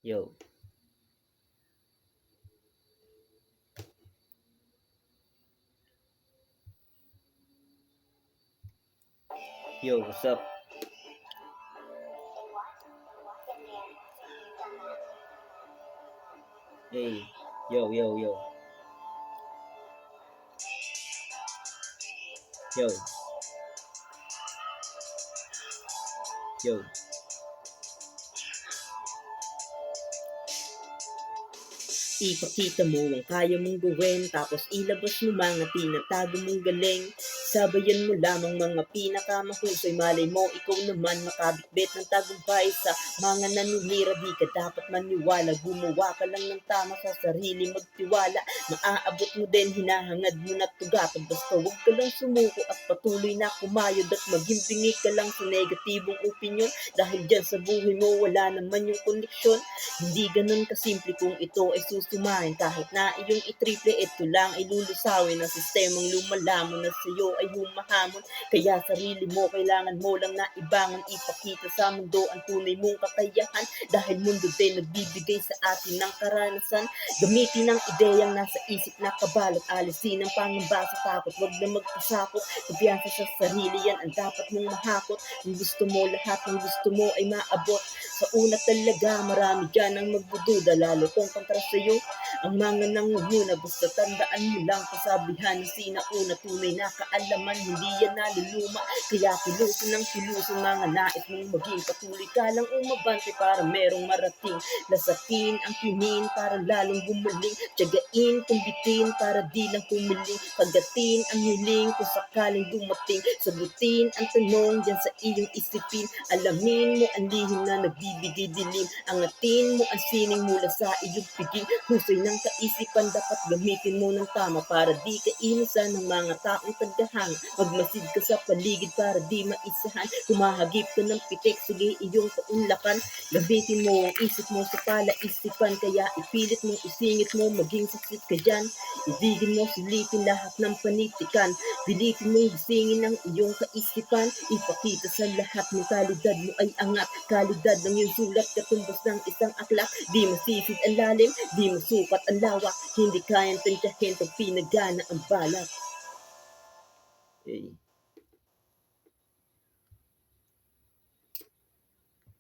Yo, yo, what's up? Hey, yo, yo, yo. Ipakita mo ang kaya mong gawin, tapos ilabas mo mga tinatago mong galing. Sabayan mo lamang mga pinakamahusay, malay mo ikaw naman makabitbit ng tagumpay. Sa mga nanunira di ka dapat maniwala, gumawa ka lang ng tama sa sarili, magtiwala. Maaabot mo din, hinahangad mo na tugatan, basta huwag ka lang sumuko at patuloy na kumayod. At maging bingi ka lang sa negatibong opinyon, dahil dyan sa buhay mo wala naman yung koneksyon. Hindi ganun kasimple kung ito ay susumahin, kahit na iyong itriple, ito lang ay lulusawin. Ang sistemang lumalamon na sa'yo ay humahamon, kaya sarili mo kailangan mo lang na ibangon. Ipakita sa mundo ang tunay mong kakayahan, dahil mundo din nagbibigay sa atin ng karanasan. Gamitin ang ideyang nasa isip na kabalot, alisin ang pangamba sa takot, wag na magpasakot. Kumpiyansa sa sarili, yan ang dapat mong mahakot. Kung gusto mo, lahat ng gusto mo ay maabot. Sa una talaga marami dyan ang magdududa, lalo kung kontra sa'yo ang mga nangunguna. Basta tandaan mo lang kasabihan ng sinauna, tunay na kaalaman hindi yan naluluma. Kaya kiluso ng kiluso mga nais mong maging, patuloy ka lang umabante para merong marating. Lasapin ang kinin para lalong gumaling, tiyagain kumbitin para di lang humiling. Pagatin ang hiling kung sakaling dumating, sagutin ang tanong dyan sa iyong isipin. Alamin mo ang lihim na nagbibigay dilim, angatin mo ang sining mula sa iyong piging. Husay ng kaisipan dapat gamitin mo ng tama, para di ka inisan ng mga taong tagahanga. Magmasid ka sa paligid para di maisahan, humahagip ka ng pitik, sige iyong kaunlakan. Gamitin mo ang isip mo sa palaisipan, kaya ipilit mong isingit mo, maging sakit ka dyan. Ibigin mo, silipin lahat ng panitikan, pilitin mong gisingin ang iyong kaisipan. Ipakita sa lahat ng kalidad mo ay angat, kalidad ng iyong sulat, katumbas ng isang aklat. Di masisid ang lalim, di masukat ang lawak, hindi kayang tansyahin pag pinagana ang balat. Hey.